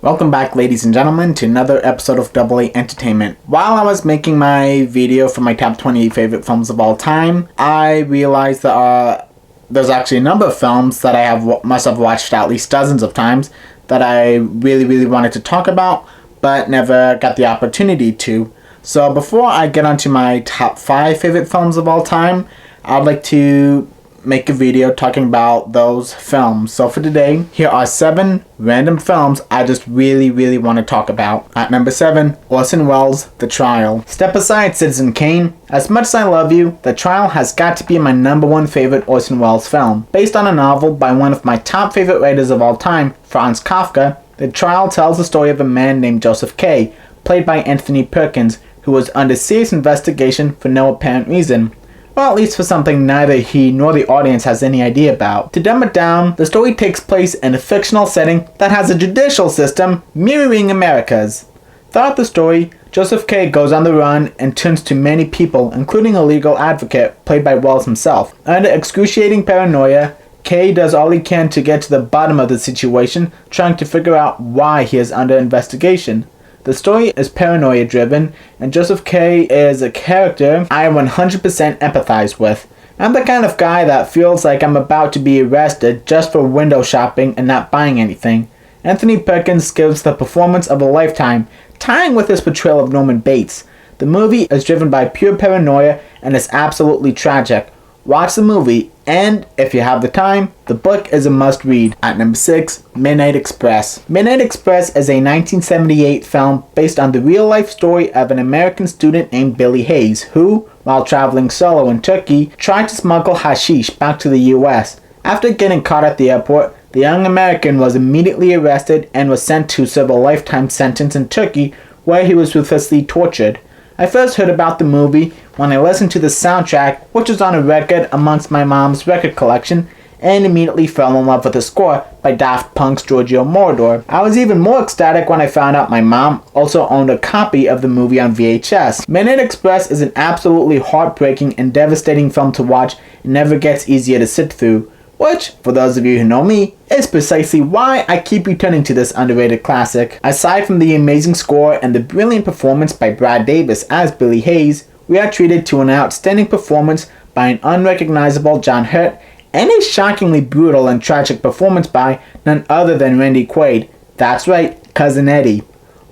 Welcome back, ladies and gentlemen, to another episode of Double A Entertainment. While I was making my video for my top 20 favorite films of all time, I realized that there's actually a number of films that I must have watched at least dozens of times that I really wanted to talk about, but never got the opportunity to. So before I get onto my top 5 favorite films of all time, I'd like to make a video talking about those films. So for today, here are 7 random films I just really want to talk about. At number 7, Orson Welles' The Trial. Step aside, Citizen Kane. As much as I love you, The Trial has got to be my number 1 favorite Orson Welles film. Based on a novel by one of my top favorite writers of all time, Franz Kafka, The Trial tells the story of a man named Joseph K., played by Anthony Perkins, who was under serious investigation for no apparent reason. Well, at least for something neither he nor the audience has any idea about. To dumb it down, the story takes place in a fictional setting that has a judicial system mirroring America's. Throughout the story, Joseph K. goes on the run and turns to many people, including a legal advocate played by Welles himself. Under excruciating paranoia, K does all he can to get to the bottom of the situation, trying to figure out why he is under investigation. The story is paranoia driven, and Joseph K. is a character I 100% empathize with. I'm the kind of guy that feels like I'm about to be arrested just for window shopping and not buying anything. Anthony Perkins gives the performance of a lifetime, tying with his portrayal of Norman Bates. The movie is driven by pure paranoia and is absolutely tragic. Watch the movie, and if you have the time, the book is a must-read. At number 6, Midnight Express. Midnight Express is a 1978 film based on the real-life story of an American student named Billy Hayes, who, while traveling solo in Turkey, tried to smuggle hashish back to the US. After getting caught at the airport, the young American was immediately arrested and was sent to serve a lifetime sentence in Turkey, where he was ruthlessly tortured. I first heard about the movie when I listened to the soundtrack, which was on a record amongst my mom's record collection, and immediately fell in love with the score by Daft Punk's Giorgio Moroder. I was even more ecstatic when I found out my mom also owned a copy of the movie on VHS. Midnight Express is an absolutely heartbreaking and devastating film to watch and never gets easier to sit through, which, for those of you who know me, is precisely why I keep returning to this underrated classic. Aside from the amazing score and the brilliant performance by Brad Davis as Billy Hayes, we are treated to an outstanding performance by an unrecognizable John Hurt and a shockingly brutal and tragic performance by none other than Randy Quaid. That's right, Cousin Eddie.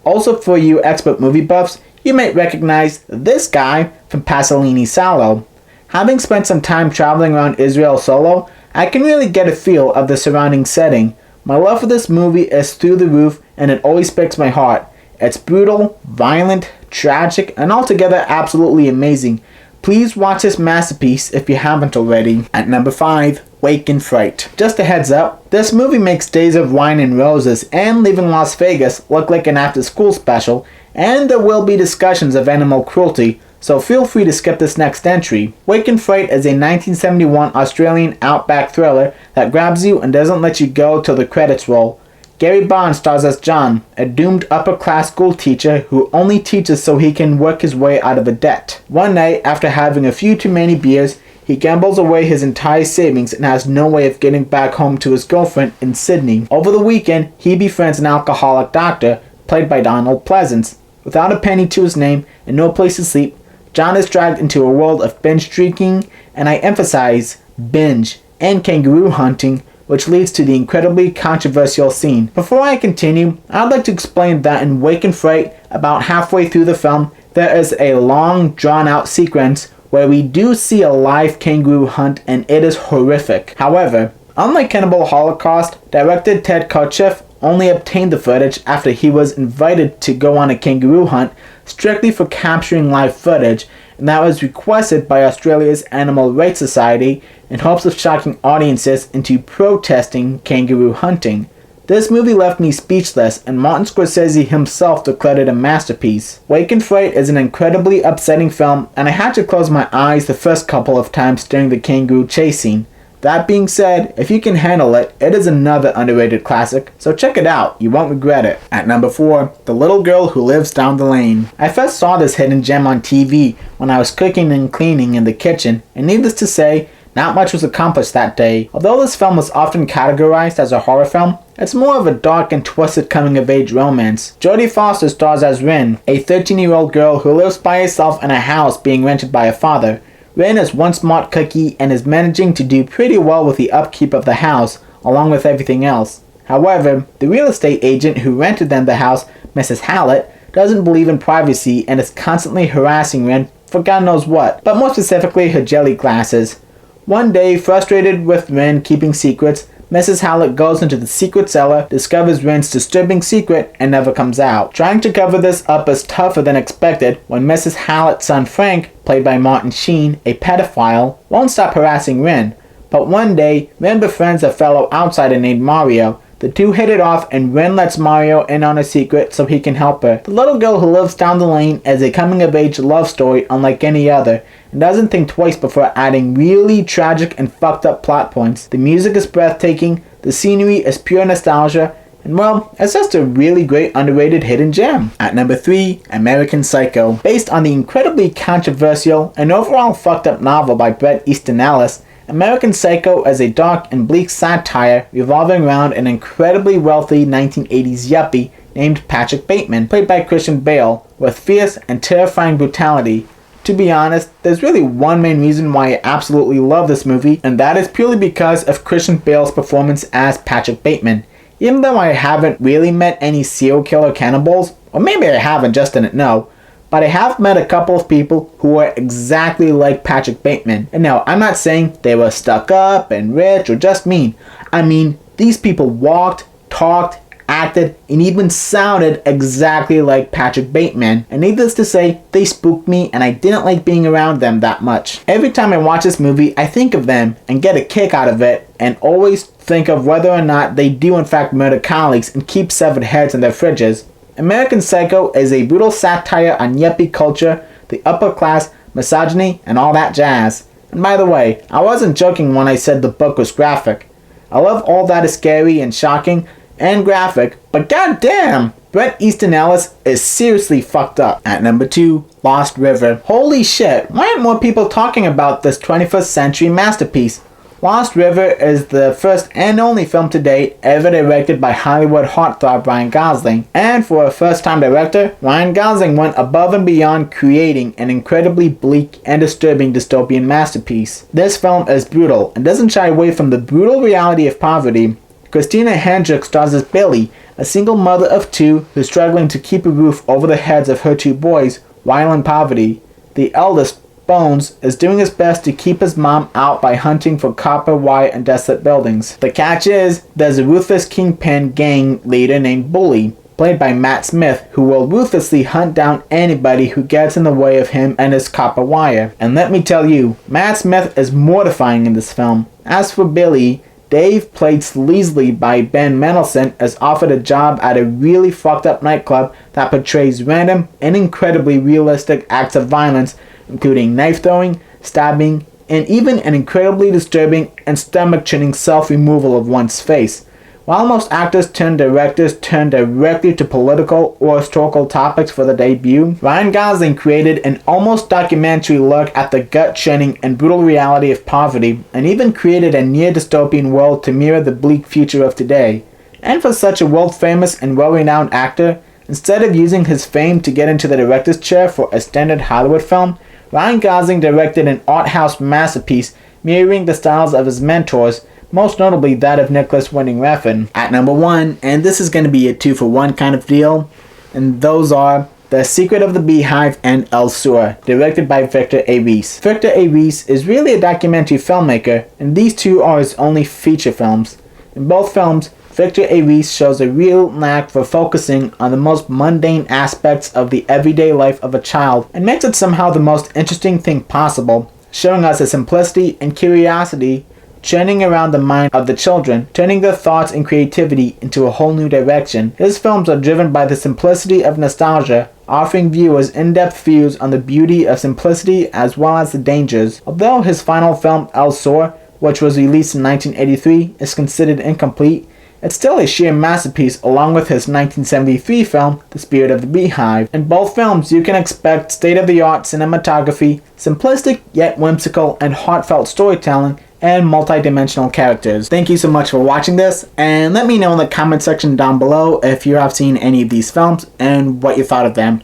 Also, for you expert movie buffs, you might recognize this guy from Pasolini's Salo. Having spent some time traveling around Israel solo, I can really get a feel of the surrounding setting. My love for this movie is through the roof, and it always breaks my heart. It's brutal, violent, tragic, and altogether absolutely amazing. Please watch this masterpiece if you haven't already. At number 5, Wake in Fright. Just a heads up, this movie makes Days of Wine and Roses and Leaving Las Vegas look like an after-school special, and there will be discussions of animal cruelty, so feel free to skip this next entry. Wake in Fright is a 1971 Australian outback thriller that grabs you and doesn't let you go till the credits roll. Gary Barnes stars as John, a doomed upper-class school teacher who only teaches so he can work his way out of a debt. One night, after having a few too many beers, he gambles away his entire savings and has no way of getting back home to his girlfriend in Sydney. Over the weekend, he befriends an alcoholic doctor, played by Donald Pleasence. Without a penny to his name and no place to sleep, John is dragged into a world of binge drinking, and I emphasize binge, and kangaroo hunting, which leads to the incredibly controversial scene. Before I continue, I'd like to explain that in Wake in Fright, about halfway through the film, there is a long, drawn-out sequence where we do see a live kangaroo hunt, and it is horrific. However, unlike Cannibal Holocaust, director Ted Kotcheff only obtained the footage after he was invited to go on a kangaroo hunt strictly for capturing live footage, and that was requested by Australia's Animal Rights Society in hopes of shocking audiences into protesting kangaroo hunting. This movie left me speechless, and Martin Scorsese himself declared it a masterpiece. Wake in Fright is an incredibly upsetting film, and I had to close my eyes the first couple of times during the kangaroo chase scene. That being said, if you can handle it, it is another underrated classic, so check it out, you won't regret it. At number 4, The Little Girl Who Lives Down the Lane. I first saw this hidden gem on TV when I was cooking and cleaning in the kitchen, and needless to say, not much was accomplished that day. Although this film was often categorized as a horror film, it's more of a dark and twisted coming-of-age romance. Jodie Foster stars as Rin, a 13-year-old girl who lives by herself in a house being rented by her father. Rin is one smart cookie and is managing to do pretty well with the upkeep of the house, along with everything else. However, the real estate agent who rented them the house, Mrs. Hallett, doesn't believe in privacy and is constantly harassing Rin for God knows what, but more specifically her jelly glasses. One day, frustrated with Rin keeping secrets, Mrs. Hallett goes into the secret cellar, discovers Rin's disturbing secret, and never comes out. Trying to cover this up is tougher than expected when Mrs. Hallett's son Frank, played by Martin Sheen, a pedophile, won't stop harassing Rin. But one day, Rin befriends a fellow outsider named Mario. The two hit it off and Rin lets Mario in on a secret so he can help her. The little girl who lives down the lane is a coming-of-age love story unlike any other, and doesn't think twice before adding really tragic and fucked up plot points. The music is breathtaking, the scenery is pure nostalgia, and well, it's just a really great underrated hidden gem. At number 3, American Psycho. Based on the incredibly controversial and overall fucked up novel by Bret Easton Ellis, American Psycho is a dark and bleak satire revolving around an incredibly wealthy 1980s yuppie named Patrick Bateman, played by Christian Bale, with fierce and terrifying brutality. To be honest, there's really one main reason why I absolutely love this movie, and that is purely because of Christian Bale's performance as Patrick Bateman. Even though I haven't really met any serial killer cannibals, or maybe I haven't, just didn't know, but I have met a couple of people who are exactly like Patrick Bateman. And now, I'm not saying they were stuck up and rich or just mean. I mean, these people walked, talked, acted, and even sounded exactly like Patrick Bateman. And needless to say, they spooked me and I didn't like being around them that much. Every time I watch this movie, I think of them and get a kick out of it, and always think of whether or not they do in fact murder colleagues and keep severed heads in their fridges. American Psycho is a brutal satire on yuppie culture, the upper class, misogyny, and all that jazz. And by the way, I wasn't joking when I said the book was graphic. I love all that is scary and shocking and graphic, but goddamn, Bret Easton Ellis is seriously fucked up. At number 2, Lost River. Holy shit, why aren't more people talking about this 21st century masterpiece? Lost River is the first and only film to date ever directed by Hollywood heartthrob Ryan Gosling. And for a first-time director, Ryan Gosling went above and beyond creating an incredibly bleak and disturbing dystopian masterpiece. This film is brutal and doesn't shy away from the brutal reality of poverty. Christina Hendricks stars as Billy, a single mother of two who's struggling to keep a roof over the heads of her two boys while in poverty. The eldest, Bones, is doing his best to keep his mom out by hunting for copper wire in desolate buildings. The catch is, there's a ruthless kingpin gang leader named Bully, played by Matt Smith, who will ruthlessly hunt down anybody who gets in the way of him and his copper wire. And let me tell you, Matt Smith is mortifying in this film. As for Billy, Dave, played sleazily by Ben Mendelsohn, is offered a job at a really fucked up nightclub that portrays random and incredibly realistic acts of violence, including knife throwing, stabbing, and even an incredibly disturbing and stomach-churning self-removal of one's face. While most actors turned directors turn directly to political or historical topics for the debut, Ryan Gosling created an almost documentary look at the gut-churning and brutal reality of poverty, and even created a near-dystopian world to mirror the bleak future of today. And for such a world-famous and well-renowned actor, instead of using his fame to get into the director's chair for a standard Hollywood film, Ryan Gosling directed an art house masterpiece mirroring the styles of his mentors, most notably that of Nicholas Winding Refn. At number 1, and this is going to be a 2-for-1 kind of deal, and those are The Secret of the Beehive and El Sur, directed by Victor A. Reese. Victor A. Reese is really a documentary filmmaker, and these two are his only feature films. In both films, Victor A. Reese shows a real knack for focusing on the most mundane aspects of the everyday life of a child, and makes it somehow the most interesting thing possible, showing us the simplicity and curiosity churning around the mind of the children, turning their thoughts and creativity into a whole new direction. His films are driven by the simplicity of nostalgia, offering viewers in-depth views on the beauty of simplicity as well as the dangers. Although his final film, El Sur, which was released in 1983, is considered incomplete, it's still a sheer masterpiece along with his 1973 film, The Spirit of the Beehive. In both films, you can expect state-of-the-art cinematography, simplistic yet whimsical and heartfelt storytelling, and multi-dimensional characters. Thank you so much for watching this, and let me know in the comment section down below if you have seen any of these films and what you thought of them.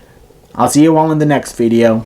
I'll see you all in the next video.